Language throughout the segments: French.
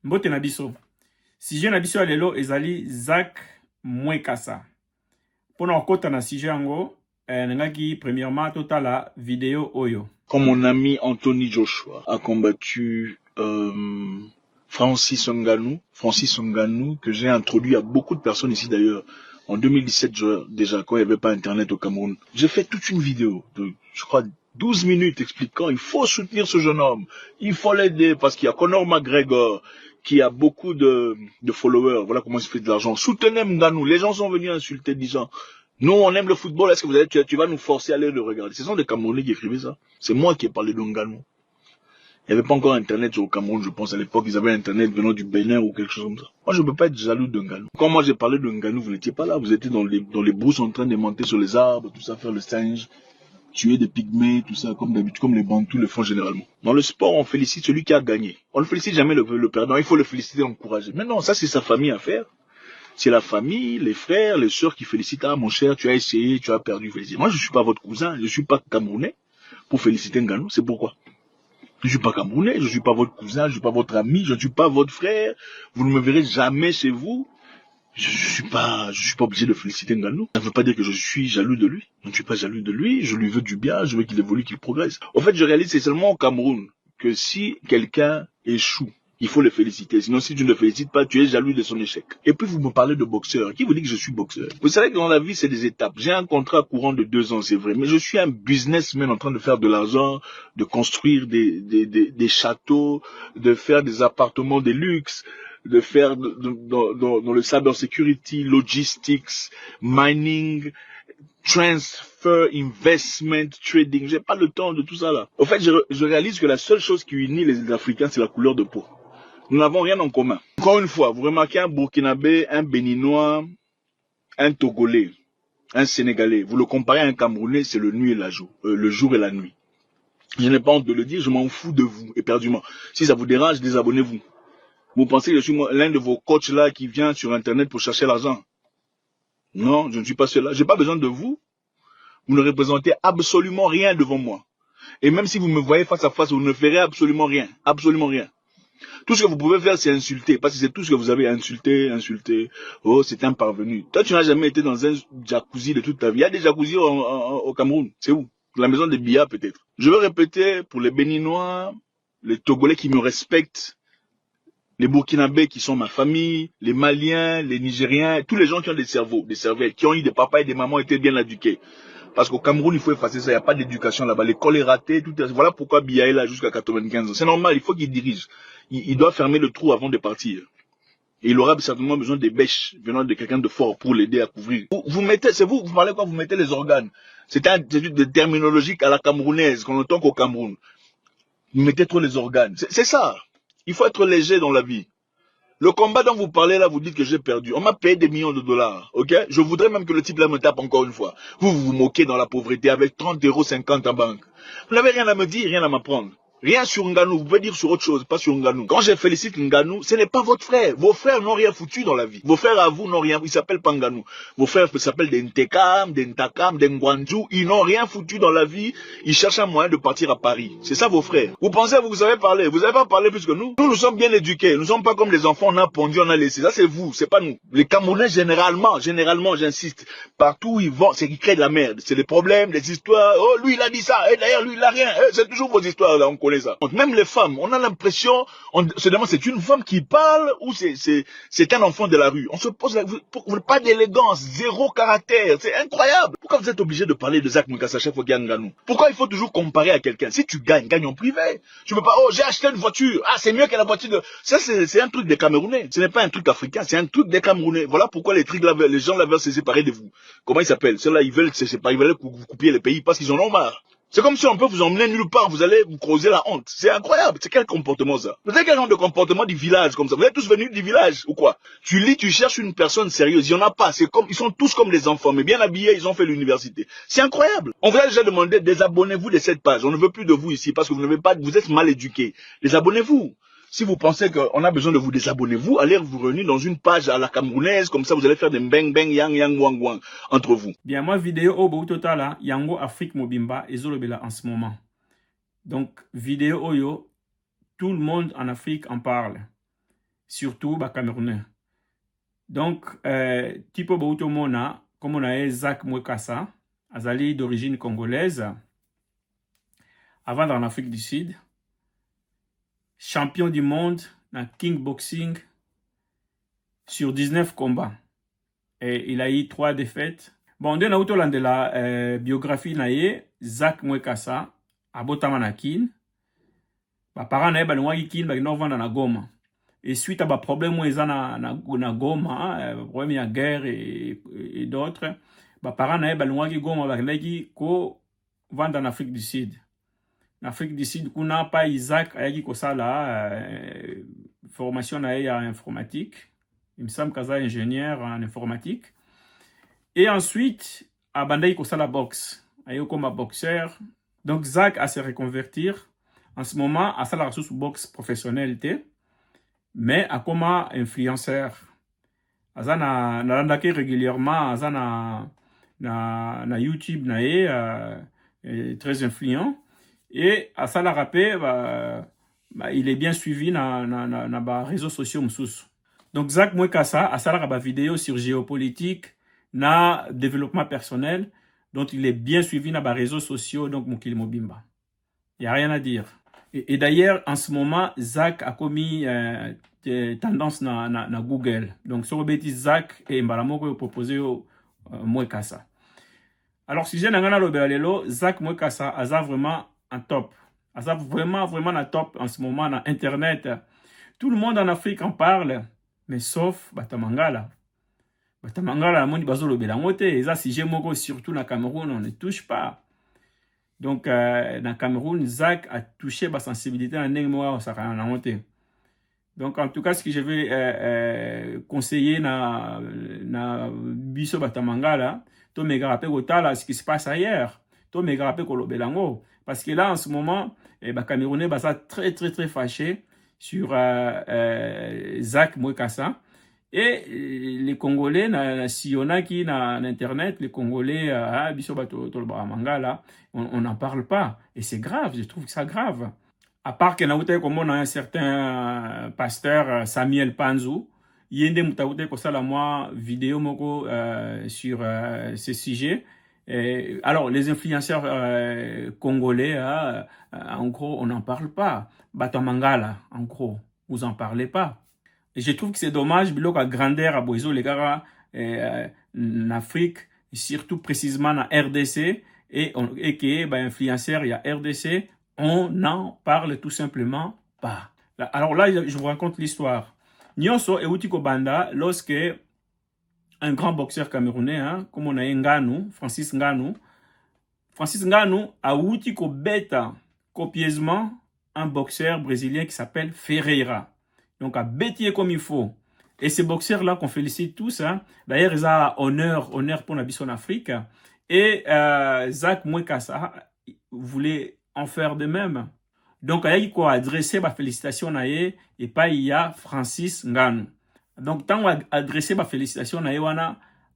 Mbote na biso. Sujet na biso alelo ezali Zach Mwekasa. Pona okota na sujet yango, nengaki premièrement totala vidéo oyo. Quand mon ami Anthony Joshua a combattu Francis Ngannou, que j'ai introduit à beaucoup de personnes ici d'ailleurs, en 2017 déjà, quand il n'y avait pas Internet au Cameroun. J'ai fait toute une vidéo de, je crois, 12 minutes expliquant il faut soutenir ce jeune homme, il faut l'aider parce qu'il y a Conor McGregor qui a beaucoup de followers, voilà comment il se fait de l'argent. Soutenez Ngannou, les gens sont venus insulter disant nous on aime le football, est-ce que tu vas nous forcer à aller le regarder? Ce sont des Camerounais qui écrivaient ça, c'est moi qui ai parlé de Ngannou. Il n'y avait pas encore Internet au Cameroun, je pense. À l'époque, ils avaient Internet venant du Bénin ou quelque chose comme ça. Moi, je ne peux pas être jaloux de Ngannou. Quand moi j'ai parlé de Ngannou, vous n'étiez pas là. Vous étiez dans les brousses en train de monter sur les arbres, tout ça, faire le singe, tuer des pygmées, tout ça, comme d'habitude, comme les Bantous le font généralement. Dans le sport, on félicite celui qui a gagné. On ne félicite jamais le perdant. Il faut le féliciter, encourager. Mais non, ça, c'est sa famille à faire. C'est la famille, les frères, les sœurs qui félicitent. Ah, mon cher, tu as essayé, tu as perdu. Félicite. Moi, je ne suis pas votre cousin. Je ne suis pas camerounais pour féliciter Ngannou. C'est pourquoi. Je ne suis pas camerounais, je ne suis pas votre cousin, je ne suis pas votre ami, je ne suis pas votre frère. Vous ne me verrez jamais chez vous. Je suis pas obligé de féliciter Ngannou. Ça ne veut pas dire que je suis jaloux de lui. Je ne suis pas jaloux de lui, je lui veux du bien, je veux qu'il évolue, qu'il progresse. En fait, je réalise c'est seulement au Cameroun que si quelqu'un échoue, il faut le féliciter. Sinon, si tu ne le félicites pas, tu es jaloux de son échec. Et puis, vous me parlez de boxeur. Qui vous dit que je suis boxeur? Vous savez que dans la vie, c'est des étapes. J'ai un contrat courant de 2 ans, c'est vrai. Mais je suis un businessman en train de faire de l'argent, de construire des châteaux, de faire des appartements de luxe, de faire dans le cyber security, logistics, mining, transfer, investment, trading. J'ai pas le temps de tout ça là. En fait, je réalise que la seule chose qui unit les Africains, c'est la couleur de peau. Nous n'avons rien en commun. Encore une fois, vous remarquez un Burkinabé, un Béninois, un Togolais, un Sénégalais. Vous le comparez à un Camerounais, c'est le jour et la nuit. Je n'ai pas honte de le dire, je m'en fous de vous, éperdument. Si ça vous dérange, désabonnez-vous. Vous pensez que je suis l'un de vos coachs là qui vient sur Internet pour chercher l'argent? Non, je ne suis pas cela. Je n'ai pas besoin de vous. Vous ne représentez absolument rien devant moi. Et même si vous me voyez face à face, vous ne ferez absolument rien. Absolument rien. Tout ce que vous pouvez faire, c'est insulter. Parce que c'est tout ce que vous avez insulté. Oh, c'est un parvenu. Toi, tu n'as jamais été dans un jacuzzi de toute ta vie. Il y a des jacuzzis au Cameroun. C'est où? La maison des Bia, peut-être. Je veux répéter pour les Béninois, les Togolais qui me respectent, les Burkinabés qui sont ma famille, les Maliens, les Nigériens, tous les gens qui ont des cerveaux, des cervelles, qui ont eu des papas et des mamans étaient bien éduqués. Parce qu'au Cameroun, il faut effacer ça, il n'y a pas d'éducation là-bas. L'école est ratée, tout est... Voilà pourquoi Biya est là jusqu'à 95 ans. C'est normal, il faut qu'il dirige. Il doit fermer le trou avant de partir. Et il aura certainement besoin des bêches venant de quelqu'un de fort pour l'aider à couvrir. Vous parlez quoi? Vous mettez les organes. C'est une terminologie à la camerounaise, qu'on entend qu'au Cameroun. Vous mettez trop les organes. C'est ça. Il faut être léger dans la vie. Le combat dont vous parlez là, vous dites que j'ai perdu. On m'a payé des millions de dollars, ok? Je voudrais même que le type là me tape encore une fois. Vous vous moquez dans la pauvreté avec 30,50 € en banque. Vous n'avez rien à me dire, rien à m'apprendre. Rien sur Ngannou, vous pouvez dire sur autre chose, pas sur Ngannou. Quand je félicite Ngannou, ce n'est pas votre frère. Vos frères n'ont rien foutu dans la vie. Vos frères à vous n'ont rien, ils s'appellent pas Ngannou. Vos frères s'appellent des Ntekam, des Ntakam, des Ngwanju. Ils n'ont rien foutu dans la vie. Ils cherchent un moyen de partir à Paris. C'est ça vos frères. Vous pensez que vous savez parler. Vous n'avez pas parlé plus que nous. Nous sommes bien éduqués. Nous ne sommes pas comme les enfants, on a pondu, on a laissé. Ça c'est vous, c'est pas nous. Les Camerounais généralement, j'insiste, partout où ils vont, c'est qu'ils créent de la merde. C'est des problèmes, des histoires. Oh, lui il a dit ça, et d'ailleurs lui il a rien. C'est toujours vos histoires là, on connaît ça. Donc, même les femmes, on a l'impression, on se demande c'est une femme qui parle ou c'est un enfant de la rue. On se pose pas d'élégance, zéro caractère, c'est incroyable. Pourquoi vous êtes obligé de parler de Zach Mwekasa chaque fois qu'il y a Ngannou? Pourquoi il faut toujours comparer à quelqu'un? Si tu gagnes, gagne en privé. Tu peux pas, oh j'ai acheté une voiture, ah c'est mieux que la voiture de... Ça c'est un truc des Camerounais, ce n'est pas un truc africain, c'est un truc des Camerounais. Voilà pourquoi les trucs là, les gens là veulent se séparer de vous. Comment ils s'appellent? Ceux-là ils veulent se séparer, ils veulent que vous coupiez les pays parce qu'ils en ont marre. C'est comme si on peut vous emmener nulle part, vous allez vous causer la honte. C'est incroyable. C'est quel comportement ça? Vous avez quel genre de comportement du village comme ça? Vous êtes tous venus du village ou quoi? Tu lis, tu cherches une personne sérieuse. Il n'y en a pas. Ils sont tous comme des enfants, mais bien habillés, ils ont fait l'université. C'est incroyable. On vous a déjà demandé, désabonnez-vous de cette page. On ne veut plus de vous ici parce que vous êtes mal éduqués. Désabonnez-vous. Si vous pensez qu'on a besoin de vous désabonnez-vous, allez vous réunir dans une page à la camerounaise, comme ça vous allez faire des bang bang yang yang wang wang entre vous. Bien, moi vidéo au total yango Afrique Mobimba et Zolobela en ce moment. Donc vidéo oyo, tout le monde en Afrique en parle. surtout ba Camerounais. Donc, tipo bauto mona, comme on a Zak Mwekassa, azali d'origine congolaise, avant dans l'Afrique du Sud, champion du monde dans King Boxing sur 19 combats. Et il a eu 3 défaites. Bon, on a auto de la biographie naie, Zak Mwekassa, abotama na kin. Ba parents nae balongwaki kin ba vanda na Goma. Et suite à des problèmes na Goma, problème de guerre et d'autres, les parents n'avaient pas de Goma, ils ko vendre en Afrique du Sud. En Afrique du Sud, on n'a pas Isaac, il y a formation en informatique. Il me semble qu'il est ingénieur en informatique. Et ensuite, à Bandai, il y a la boxe. Il y a comme un boxeur. Donc, Zach a se reconvertir. En ce moment, à la ressource boxe professionnelle. Mais à comment influenceur, azana nalandaki régulièrement, azana na YouTube très influent et à ça la rappé il est bien suivi na réseaux sociaux msous. Donc Zak Mwekassa a ça la vidéo sur géopolitique na développement personnel dont il est bien suivi na réseaux sociaux donc Mokili Mobimba. Il y a rien à dire. Et d'ailleurs, en ce moment, Zach a commis tendance na Google. Donc, sur le bêtis Zach et Mbalamoko proposé au Mwekassa. Alors, si j'ai n'angana lo belalo, Zach Mwekassa a vraiment en top. A vraiment en top en ce moment na Internet. Tout le monde en Afrique en parle, mais sauf Batamangala. Batamangala, la monde bazo lo belangote. Et ça, si j'ai moko surtout na Cameroun, on ne touche pas. Donc, dans le Cameroun, Zach a touché ma sensibilité à Nengmoa. Donc, en tout cas, ce que je vais conseiller na Biso Batamangala, to me grappe là, ce qui se passe ailleurs. To me grappe Kolobelango. Parce que là, en ce moment, Camerounais sont très fâchés sur Zach Mwekassa. Et les Congolais, si on a qui na Internet, les Congolais, on n'en parle pas. Et c'est grave, je trouve que c'est grave. À part qu'on a un certain pasteur Samuel Panzou, il y a une vidéo sur ce sujet. Alors, les influenceurs congolais, en gros, on n'en parle pas. Batamangala, en gros, vous en parlez pas. Et je trouve que c'est dommage, biloko a grandeur à Boizo, les gars, en Afrique, surtout précisément en RDC, et que, influenceurs, il y a RDC, on n'en parle tout simplement pas. Alors là, je vous raconte l'histoire. Nyonso et Utiko Banda, lorsque un grand boxeur camerounais, comme on a Ngannou, Francis Ngannou a Utiko bêta copieusement un boxeur brésilien qui s'appelle Ferreira. Donc, à bêtier comme il faut. Et ces boxeurs-là qu'on félicite tous, d'ailleurs, ils ont honneur pour la en Afrique. Et Zach Mwekassa voulait en faire de même. Donc, il a adressé ma félicitation et pas il y a Francis Ngannou. Donc, tant qu'on a adressé ma félicitation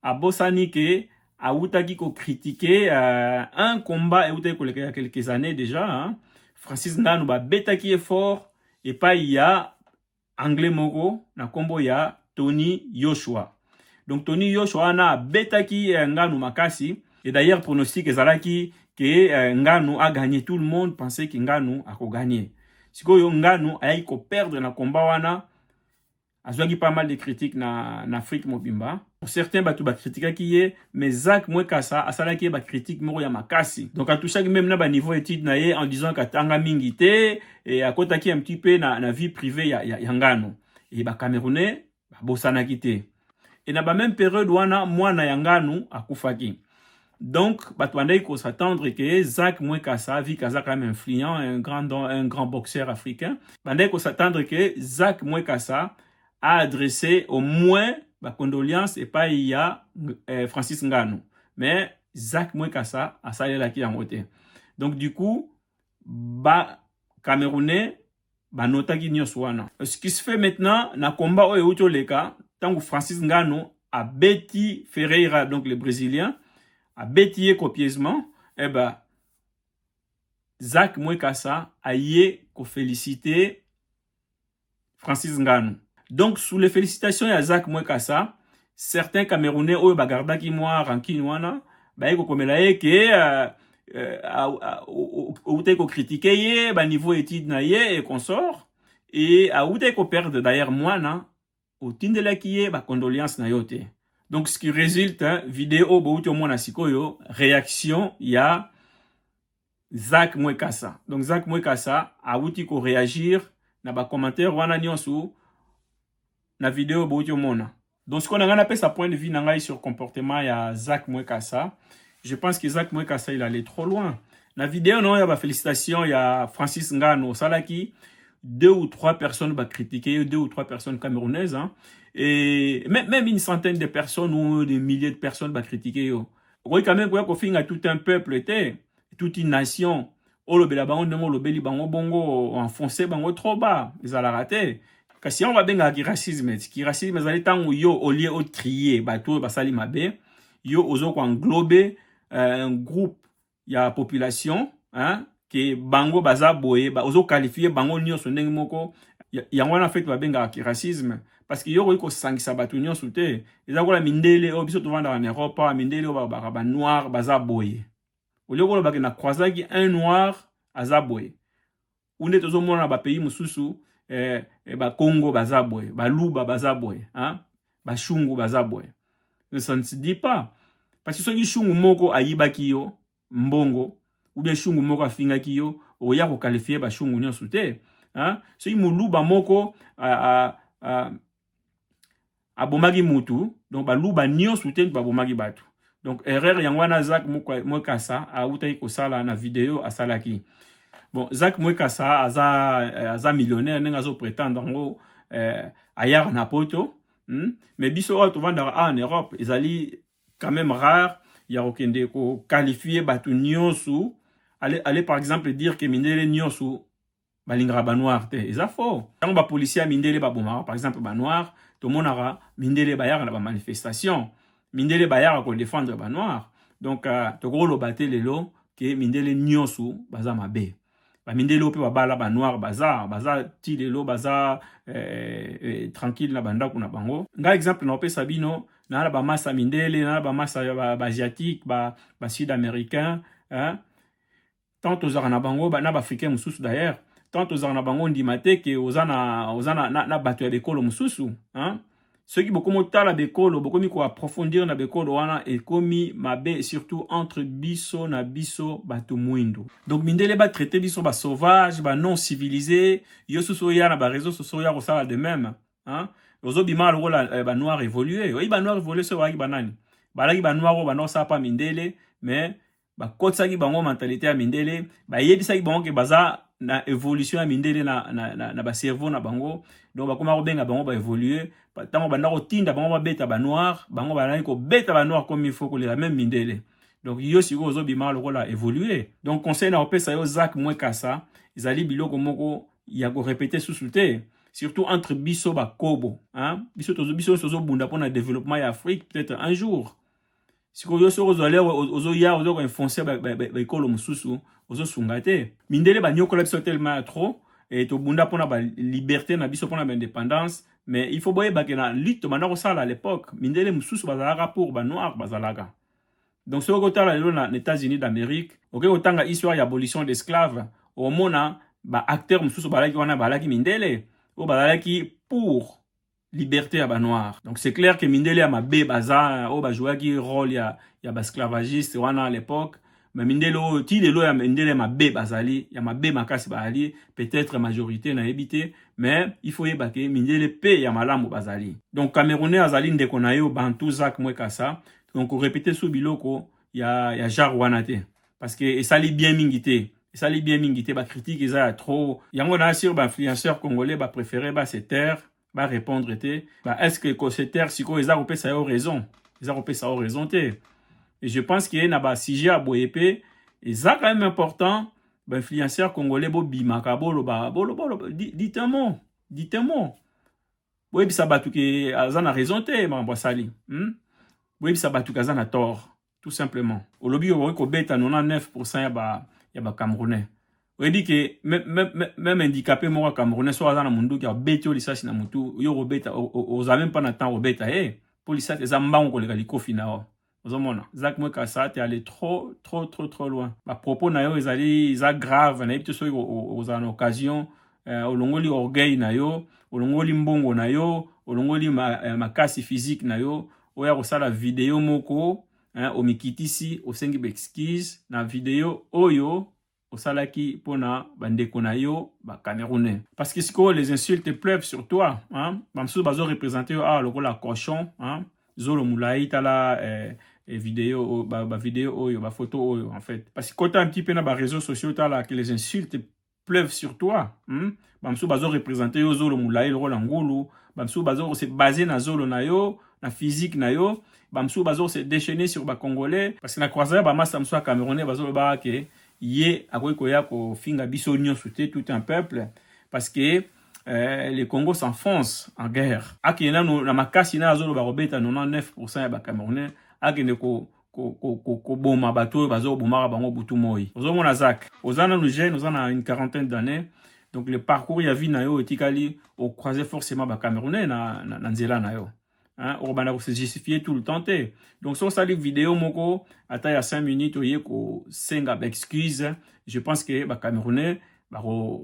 à Bossani que a Outaki ko critiqué un combat et il y a quelques années déjà. Francis Ngannou bêta qui est fort et pas il y a Anglais Moko, na kombo ya Tony Joshua. Donc Tony Joshua na betaki Ngannou makasi. Et d'ailleurs, pronostic ezalaki que Ngannou a gagné. Tout le monde pensait que Ngannou a gagné. Si Ngannou a eu perdre na combat wana, azwaki pas mal de critiques na Afrique Mobimba. Pour certains, batu ba critique qui est, mais Zach Mwekassa a salaki ba critique moko ya makasi. Donc à tout ça même na ba niveau étude na ye en disant que tanga mingité et à côté un petit peu na vie privée ya Ngannou. Et ba Camerounais ba bosana kité. Et na ba même période wana mwana ya Ngannou akufaki. Donc batu bandai ko s'attendre que Zach Mwekassa vu Zach quand même influent, un grand boxeur africain, bandai ko s'attendre que Zach Mwekassa a adressé au moins ma condoléance et pas il y a Francis Ngannou. Mais Zach Mwekassa a salé la qui en côté. Donc du coup, Camerounais, nota qui n'y soit. Ce qui se fait maintenant, na combat au Euto Leka, tant que Francis Ngannou a bêti Ferreira, donc le Brésilien, a bêtillé copieusement, Zach Mwekassa a yé ko féliciter Francis Ngannou. Donc, sous les félicitations à Zach Mwekassa, certains Camerounais, eux, bagardaki moi, rankinwana, bah, ils komela que, ou ko critiquer ye, bah, niveau étude na ye, et consort, et ou ko perdre d'ailleurs moi, na, au tindela ki ye, bah, condoléances na yote. Donc, ce qui résulte, hein, vidéo, bah, ou mona sikoyo, réaction, ya, Zach Mwekassa. Donc, Zach Mwekassa, a outi ko réagir, na ba commentaire, wana nyonsu, na vidéo bouti mona. Donc ce qu'on a appelé sa point de vue sur le comportement ya Zach Mwekassa, je pense que Zach Mwekassa il allait trop loin. La vidéo non, il y a félicitations, il y a Francis Ngano Salaki, 2 ou 3 personnes va critiquer, 2 ou 3 personnes camerounaises, hein, et même une centaine de personnes ou des milliers de personnes va critiquer. Oui, quand même, qu'on finit à tout un peuple, toute une nation. Oh, le belabango, le beli bango bongo, enfoncé bango trop bas, ils allaient rater. Kasi on va bien avec racisme, qui racisme ezali tango yo au lieu au trier bateau basali mabe, yo ozo ko englober un groupe ya population, hein, que bango baza boye, ba ozo qualifier bango nyonso ndenge moko, yango na fait ba benga avec racisme parce que yo ko sangisa bato nyonso te, ezako la mindele o biso tovanda en Europe, mindele o ba noir baza boye. Au lieu ko ba na croisaki un noir aza boye. Unde tozo mona ba pays mususu ba Congo bazaboy, ba Luba bazaboy, hein, ba Shungu bazaboy. Ça ne se dit pas. Parce que soki Shungu moko ayibaki yo, mbongo, ou bien Shungu moko afingaki yo, oya ko qualifier ba Shungu nyonso te, hein. Soki Luba moko abomagi mutu, donc ba Luba nyonso te ba bomagi batu. Donc erreur yangwana Zach Mwekassa a utai ko sala na vidéo asalaki. Bon, Zach Mwekassa aza millionnaire, n'est pas prétendre ailleurs na poto, mais biso tu vas en Europe, ils allaient quand même rare, il y a aucun déco qualifié batu nyonsu, aller par exemple dire que mindele nyonsu balingra ba noir te, ils a faux. Quand ba policier mindele ba bomara par exemple ba noir, tout le monde aura mindele ba yar na ba manifestation, mindele ba yar ko défendre ba noir. Donc to gros lo baté lelo que mindele nyonsu baza mabe. Ba mindele ope babala ba noir baza ti lelo baza tranquille na banda kuna bango. Nga exemple na ope sabino na ba massa mindele na ba massa ba asiatique ba sud-américain, hein. Tant aux na bango ba na ba africain mususu d'ailleurs, tant aux na bango ndimate ke ozana na bato ya bekolo mususu, hein. Ceux qui beaucoup motala bekolo beaucoup mi ko approfondir na bekolo wana et komi mabe surtout entre biso na biso bato mwindu. Donc mindele ba traiter biso ba sauvage, ba non civilisé, yo suso ya na ba réseaux sociaux ya ko sala de même, hein. Ozo bima lo la ba noir évoluer. Oui ba noir évoluer so wa ki banani. Ba la ki ba noir ba no sa pa mindele, mais ba kotsa ki bango mentalité ya mindele, ba yebisa ki bango ke baza na évolution ya mindele na ba cerveau na bango. Donc ba koma ko benga bango ba évoluer. Tango ba ndako tinda bango ba beta ba noir, bango ba nani ko beta ba noir comme il faut ko la même mindele. Donc yo siko ozo bima lo la évoluer. Donc conseil na opesa yo Zach Mwekassa, izali biloko moko ya ko répéter sous-souté. Surtout entre biso ba kobo, hein. Biso sozo bunda pour le développement de l'Afrique peut-être un jour. Si vous avez ozo enfoncer ba ekolo mususu, ozo sungate. Mindele ba nyoko la biso tellement trop et to bunda pour la liberté na biso pour l'indépendance, mais il faut boyer ba que na lutte manako sala à l'époque. Mindele mususu bazalaka pour ba noir bazalaka. Donc ce côté là les États-Unis d'Amérique, OK otanga histoire d'abolition d'esclaves, au mona ba acteur mususu balaki wana balaki mindele. Ou bazalaki pour liberté à ba noir. Donc c'est clair que mindele a mabe baza o ba jouer qui rôle ya ba esclavagiste wana à l'époque, mais mindele ti lelo ya mindele mabe bazali ya mabe makasi bazali peut-être majorité na habité, mais il faut yebake mindele pe ya malamu bazali. Donc Camerounais azali ndeko na yo Bantu Zach Mwekassa, donc répéter sous biloko ya jar wana te parce que et sali bien mingité. Ça li bien mingité ba critique ils a trop yango na sur ba influenceur congolais ba préférer ba se taire ba répondre té ba est-ce que se taire siko ils a repé ça a raison ils a repé ça a raison té et je pense qu'il y a ba sujet à boyepé et ça quand même important ba influenceur congolais bo bimaka bolo dites un mot oui ça ba tout que azana raison té mambo sali oui ça ba tout azana tort tout simplement au lobby ko beta 99% ya ba Camerounais. On dit que même handicapé moi Camerounais soit dans mundu qui a bétio lisasi na mutu yo robeta aux a même pas na temps robeta pour lisasi za mbango le galiko finao ozomona Zach Mweka ça t'es allé trop loin ba propos na yo ezali za grave na yipto so aux en occasion olongoli orgueil na yo olongoli mbongo na yo olongoli makasi physique na yo oya kosala vidéo moko omikitisi osengi excuse na vidéo oyo osalaki pona bandeko na yo ba Camerounais parce que siko les insultes pleuvent sur toi bamsou bazo représenter lokola cochon zolo mulai tala vidéo ba vidéo oyo ba photo oyo en fait parce que quand un petit peu na ba réseaux sociaux tala que les insultes pleuvent sur toi bamsou bazo représenter yo zolo mulai lokola ngulu bamsou bazo se baser na zolo na yo na physique na yo bamsou bazo se déchaîner sur ba congolais parce que na croisade ba massa msou Camerounais bazo ba ke yé akoya ko finga biso nyonso te tout un peuple parce que les Congos s'enfoncent en guerre akena no na makasi na azolo ba robeta 99% ya ba Camerounais akene ko boma bato bazo bomara bango butu moi ozomona Zach ozana no jeune ozana une quarantaine d'années donc le parcours ya vie na yo etikali au croiser forcément ba Camerounais na nzela na yo on va se justifier tout le temps. Donc, sur cette vidéo, moko, à 5 minutes, on y est senga excuse. Je pense que les Camerounais vont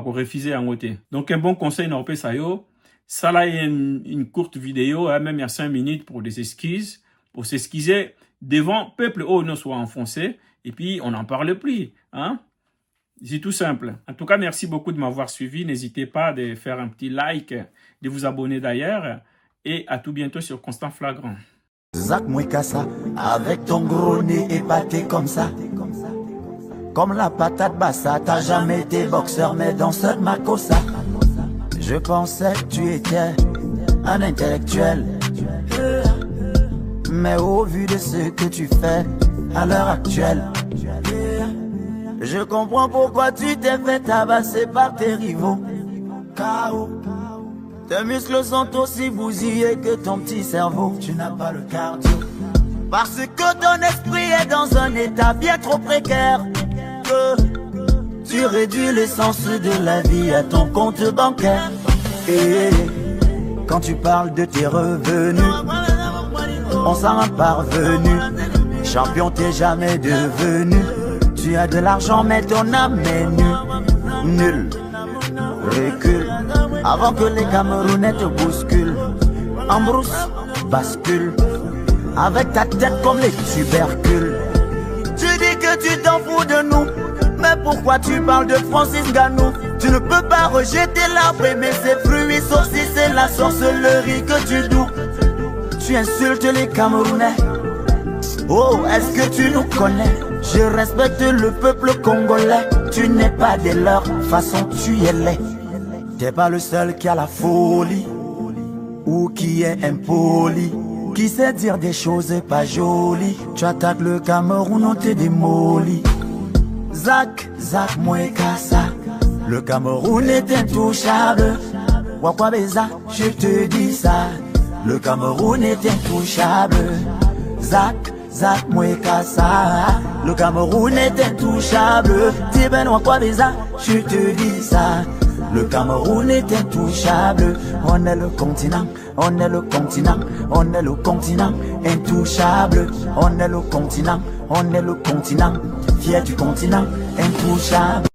refuser en côté. Donc, un bon conseil, on peut ça yo. Ça là, il y a une courte vidéo, même il y a 5 minutes pour des excuses, pour s'excuser devant peuple où on soit enfoncé. Et puis, on n'en parle plus. C'est tout simple. En tout cas, merci beaucoup de m'avoir suivi. N'hésitez pas de faire un petit like, de vous abonner d'ailleurs. Et à tout bientôt sur Constant Flagrant. Zach Mweka, avec ton gros nez épaté comme ça. Comme la patate bassa, t'as jamais été boxeur mais danseur de Makossa. Je pensais que tu étais un intellectuel, mais au vu de ce que tu fais à l'heure actuelle, je comprends pourquoi tu t'es fait tabasser par tes rivaux. K.O. Tes muscles sont aussi bousillés que ton petit cerveau. Tu n'as pas le cardio parce que ton esprit est dans un état bien trop précaire, que tu réduis l'essence de la vie à ton compte bancaire. Et quand tu parles de tes revenus, on s'en est parvenu. Champion t'es jamais devenu. Tu as de l'argent mais ton âme est nue. Nul. Recule avant que les Camerounais te bousculent. En brousse, bascule avec ta tête comme les tubercules. Tu dis que tu t'en fous de nous, mais pourquoi tu parles de Francis Ngannou? Tu ne peux pas rejeter l'arbre mais ses fruits, sauf si c'est la sorcellerie que tu doues. Tu insultes les Camerounais. Oh, est-ce que tu nous connais? Je respecte le peuple congolais. Tu n'es pas de leur façon, tu es laid. T'es pas le seul qui a la folie ou qui est impoli, qui sait dire des choses pas jolies. Tu attaques le Cameroun, on te démolit. Zach Mweka, le Cameroun est intouchable. Wakwabeza, je te dis ça. Le Cameroun est intouchable. Zach Mweka, le Cameroun est intouchable. Tiben Wakwabeza, je te dis ça. Le Cameroun est intouchable. On est le continent, on est le continent, on est le continent intouchable. On est le continent, on est le continent, fier du continent intouchable.